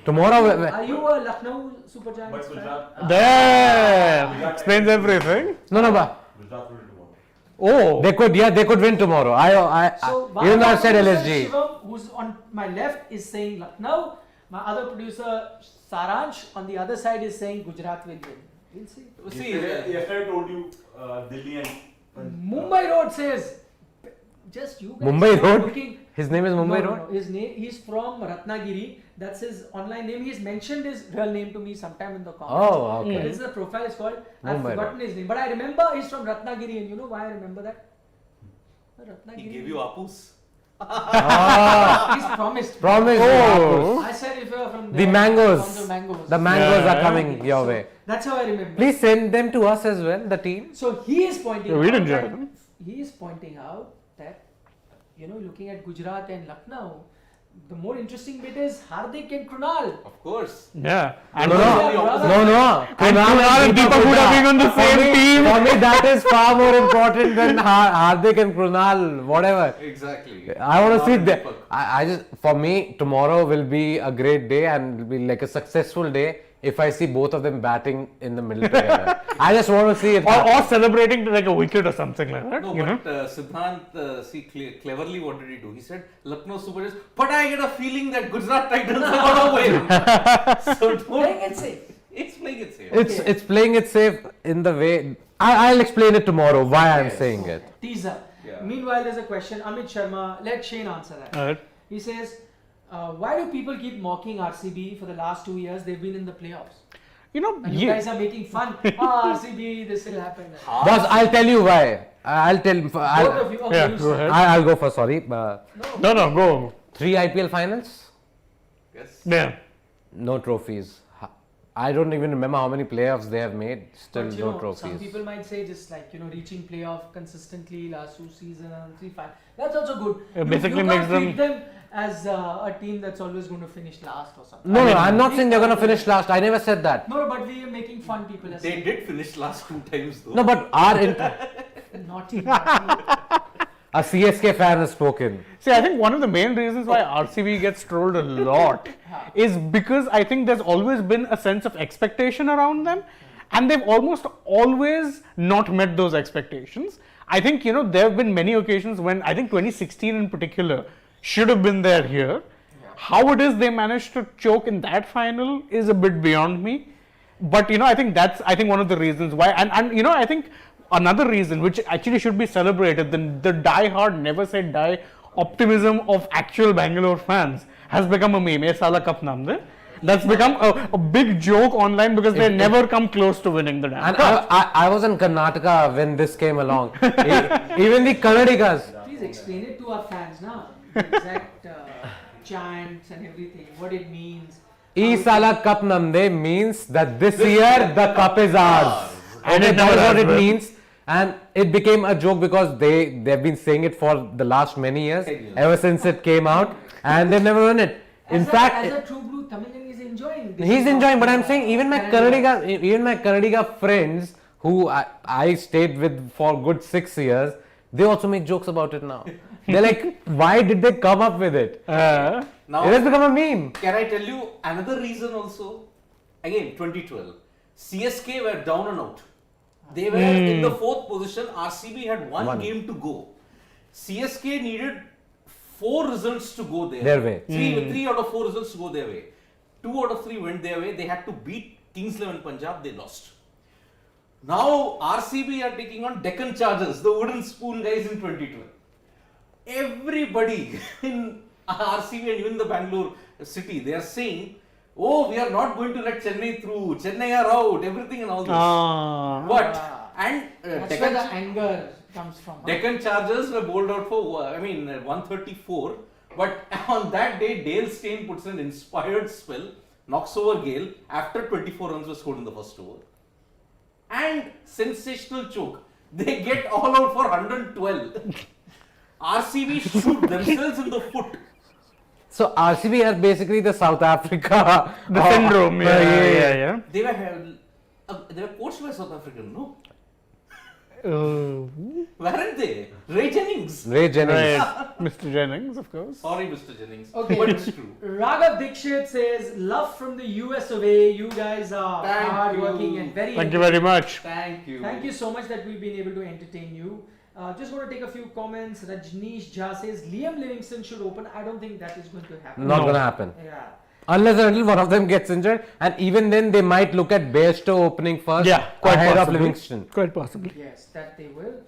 Tomorrow, Are you a Lucknow Super Giants But fan? Gujarat- There! Explains everything. no, but Gujarat will tomorrow. Oh! they could win tomorrow. So Even though I one said producer, LSG. Shivam, who's on my left, is saying Lucknow. My other producer, Saransh, on the other side is saying Gujarat will win. We'll see. See, Yesterday I told you Delhi and Mumbai Road says, just you guys Mumbai are Road? looking- His name is Mumbai No, Road? no, his name, he's from Ratnagiri. That's his online name. He's mentioned his real name to me sometime in the comments. Oh, okay. But this is the profile is called. I've Mumbai forgotten his name, but I remember he's from Ratnagiri, and you know why I remember that? Ratnagiri. he gave you apus. He's promised. Promise. Oh. I said if you're from The there, mangoes. from the mangoes. The mangoes Yeah. are coming your So way. That's how I remember. Please send them to us as well, the team. So he is pointing. Yeah, we'd out enjoy that- them. He is pointing out that looking at Gujarat and Lucknow, the more interesting bit is Hardik and Krunal. Of course. Yeah. And No, Krunal and Deepak Huda being on the same team. For me, that is far more important than Hardik and Krunal, whatever. Exactly. I want to see that. that. I just, for me, tomorrow will be a great day and will be like a successful day if I see both of them batting in the middle together. I just want to see it. Or celebrating like a wicket or something like that. No, you know? but Siddhant, cleverly what did he do? He said, Lucknow Super Jets, but I get a feeling that Gujarat Titans are going to win. So Playing it safe. it's playing it safe. It's playing it safe in the way. I'll explain it tomorrow why I'm saying it. Teaser. Yeah. Meanwhile, there's a question. Amit Sharma, let Shane answer that. Alright. He says, why do people keep mocking RCB for the last 2 years? They've been in the playoffs. You know, And you guys are making fun. RCB, this will happen. Boss, I'll tell you why. Both of you. Okay, Yeah, you go start. ahead. I'll go for sorry. No, go. 3 IPL finals, Yes. Yeah. no trophies. I don't even remember how many playoffs they have made. Still But, no some trophies. people might say just like, reaching playoff consistently last 2 seasons and 3 5. That's also good. It basically you makes can't treat them as a team that's always going to finish last or something. No, I'm not saying they're going to finish last. I never said that. No, but we are making fun people as They did finish last 2 times though. No, but our naughty. a CSK fan has spoken. See, I think one of the main reasons why RCB gets trolled a lot is because I think there's always been a sense of expectation around them, and they've almost always not met those expectations. I think, there have been many occasions when I think 2016 in particular should have been there here. How it is they managed to choke in that final is a bit beyond me. But, I think that's, one of the reasons why. And I think another reason which actually should be celebrated, the die-hard, never say die optimism of actual Bangalore fans has become a meme. Sala Cup namde. That's become a big joke online because they never come close to winning the damn And cup. I was in Karnataka when this came along. Even the Kannadigas. Please explain it to our fans now. The exact chants and everything, what it means. Sala Cup Namde means that this year the cup is ours. And Okay, it that never is what has it been. means. And it became a joke because they've been saying it for the last many years, 10 years. ever since it came out, and they've never won it. In As fact, a true blue Tamilian is enjoying. This he's is enjoying, what, but I'm saying even my Kannadiga friends who I stayed with for good 6 years, they also make jokes about it now. They're like, why did they come up with it? Now, It has become a meme. can I tell you another reason also? Again, 2012. CSK were down and out. They were in the 4th position. RCB had one game to go. CSK needed 4 results to go Their way. 3 out of 4 results to go their way. 2 out of 3 went their way. They had to beat Kings 11 Punjab. They lost. Now RCB are taking on Deccan Chargers, the wooden spoon guys in 2012. Everybody in RCB and even the Bangalore city, they are saying, oh, we are not going to let Chennai through. Chennai are out, everything and all this. But, and That's where the anger comes from. Deccan Chargers were bowled out for, 134. But on that day, Dale Steyn puts an inspired spell, knocks over Gale after 24 runs were scored in the first over. And sensational choke. They get all out for 112. RCB shoot themselves in the foot. So RCB are basically the South Africa. The syndrome. Yeah. They were coached by South African, no? Weren't they? Ray Jennings. Ray Jennings. Right. Mr. Jennings, of course. Sorry, Mr. Jennings. Okay. But it's true. Raghav Dikshit says, love from the US of A. You guys are Thank hardworking you. and very Thank you very much. Thank you. Thank you so much that we've been able to entertain you. Just want to take a few comments. Rajneesh Jha says Liam Livingston should open. I don't think that is going to happen. Not No. gonna happen. Yeah. Unless and until one of them gets injured, and even then they might look at Bairstow opening first Yeah, quite ahead possibly. of Livingston. Quite possibly. Yes, that they will.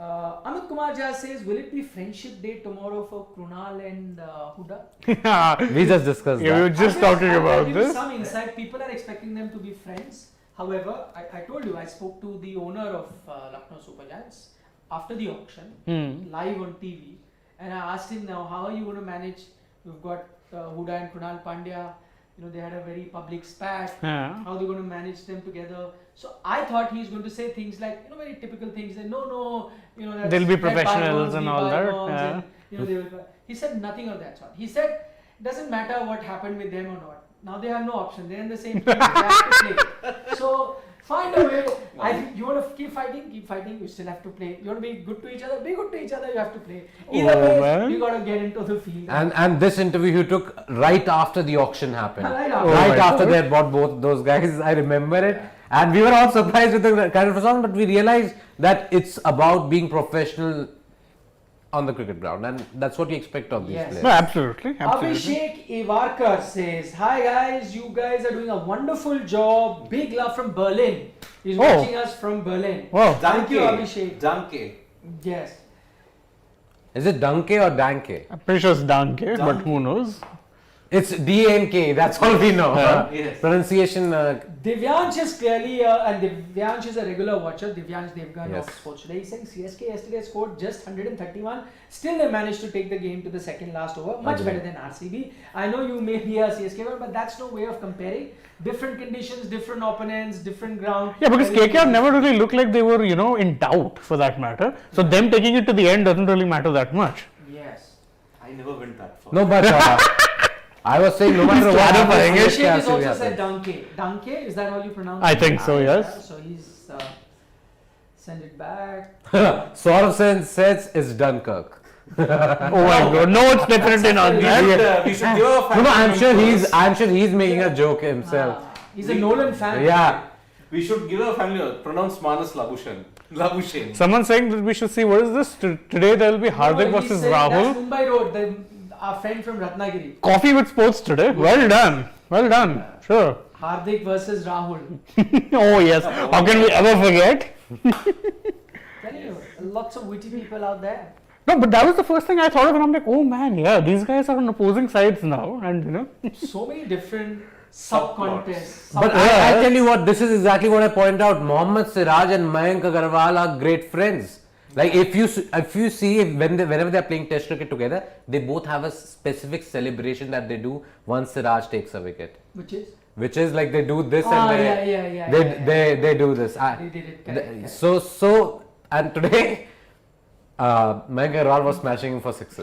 Amit Kumar Jha says, will it be Friendship Day tomorrow for Krunal and Huda? We just discussed We were that. just talking I'll about give you this. some insight. People are expecting them to be friends. However, I told you, I spoke to the owner of Lucknow Super Giants after the auction, live on TV, and I asked him now, how are you going to manage? We've got Huda and Krunal Pandya. They had a very public spat. Yeah. How they're going to manage them together? So I thought he's going to say things like, very typical things. Like, no, that's, They'll be let professionals bygones and be all that, bygones yeah. You know, they will. He said nothing of that sort. He said, doesn't matter what happened with them or not. Now they have no option. They're in the same team. They have to play. So find a way. You want to keep fighting. You still have to play. You want to be good to each other. Be good to each other. You have to play. Either way, man. you got to get into the field. And this interview he took right after the auction happened. Right after. Right my after God. they had bought both those guys. I remember it. And we were all surprised with the kind of response, but we realized that it's about being professional on the cricket ground, and that's what you expect of these Yes. players. No, absolutely. Abhishek Ivarkar says, "Hi guys, you guys are doing a wonderful job. Big love from Berlin. He's Oh. watching us from Berlin. Wow. Thank you, Abhishek. Danke. Yes. Is it Danke or Danke? I'm pretty sure it's Danke, but who knows? It's DNK, that's all we know. Yes. Pronunciation. Divyansh is clearly, and Divyansh is a regular watcher. Divyansh Devgan Yes. of Sports Today. He's saying CSK yesterday scored just 131. Still, they managed to take the game to the second last over. Much Agree. better than RCB. I know you may be a CSK fan, but that's no way of comparing. Different conditions, different opponents, different ground. Yeah, because Everything KKR is- never really looked like they were, in doubt for that matter. So them taking it to the end doesn't really matter that much. Yes. I never went that far. No, but I was saying no matter what clarifying happens, Abhishek has CSK also happens. said Danke. Danke, is that how you pronounce I it? think so, yes. Yeah, so he's send it back. Saurav says it's Dunkirk. Oh my god, no, it's definitely not We that. should, we should give a No, family I'm sure he's making a joke himself. He's a Nolan fan. Yeah. We should give a family pronounce Manas Labushan. Labushin. Someone saying that we should see what is this? Today there will be Hardik No, he's versus saying Rahul. That's Mumbai Road, our friend from Ratnagiri. Coffee with sports today. Well done. Well done. Sure. Hardik versus Rahul. Oh yes. How can we ever forget? Telling you, lots of witty people out there. No, but that was the first thing I thought of, and I'm like, oh man, yeah, these guys are on opposing sides now, and So many different sub-contests. But I'll tell you what, this is exactly what I point out. Mohammad Siraj and Mayank Agarwal are great friends. Like if you see whenever they're playing test cricket together, they both have a specific celebration that they do once Siraj takes a wicket. Which is? Which is like they do this Ah, and they do this. They did it. Correct. So and today Mayank Agarwal was smashing him for sixes.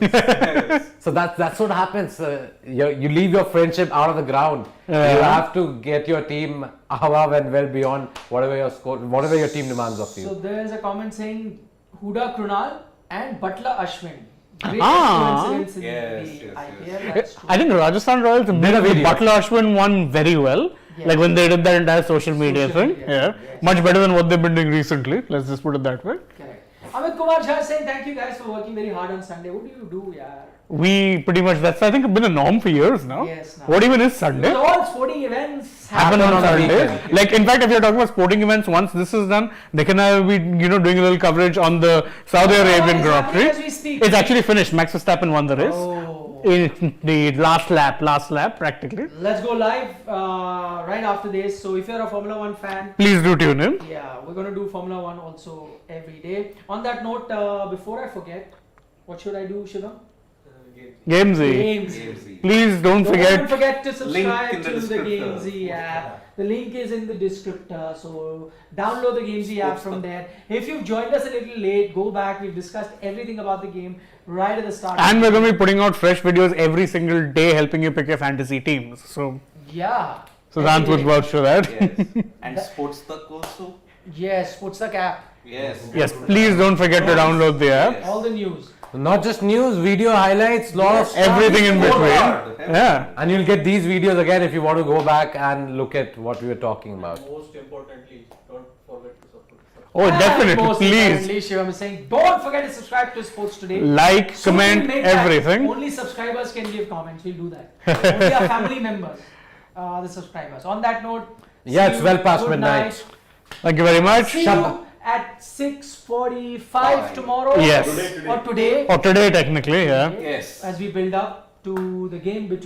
So that's what happens. You leave your friendship out of the ground. Yeah. You have to get your team above and well beyond whatever your team demands of you. So there's a comment saying Huda Krunal and Butler Ashwin. Greatest coincidence in the IPL. That's true. I think Rajasthan Royals a did video. Butler Ashwin won very well. Yeah. Like when they did that entire social media Social thing. media, Yeah. yes. Much better than what they've been doing recently. Let's just put it that way. Correct. Amit Kumar Jha saying thank you guys for working very hard on Sunday. What do you do, yeah? We pretty much, that's I think been a norm for years now. Yes, now. What even is Sunday? Because all sporting events Happen Happen on on a Sunday. weekend. Like in fact, if you're talking about sporting events, once this is done, they can be doing a little coverage on the Saudi Arabian it's Grand happening Prix. as we speak. It's actually finished. Max Verstappen won the race. Oh. In the last lap practically. Let's go live right after this. So if you're a Formula 1 fan, Please do tune in. yeah, we're going to do Formula 1 also every day. On that note, before I forget, what should I do, Shivam? Gamezy. Gamezy. Please don't Don't forget. forget to Link subscribe in the to the descriptor. Gamezy app. The link is in the descriptor. So download the Gamezy app from there. If you've joined us a little late, go back. We've discussed everything about the game right at the start. And we're going to be putting out fresh videos every single day helping you pick your fantasy teams. So Yeah. Sudhant Every would day. Yes. vouch for that. And Sports Tuck also. Yes, Sports app. Yes. Yes, please don't forget to download the app. All the news. Not just news, video highlights, lot of stuff. Everything in Go between. hard. Yeah. And you'll get these videos again if you want to go back and look at what we were talking about. Most importantly, don't forget to support. Oh, And definitely. most Please importantly, Shivam is saying, don't forget to subscribe to Sports Today. like, Soon we'll comment, make that. everything. Only subscribers can give comments. We'll do that. Only our family members, the subscribers. On that note, Yeah, see it's you. well past Good midnight. night. Thank you very much. See you at 6:45 Bye. tomorrow. Yes. Or today. Or today, technically, yeah. Yes. As we build up to the game between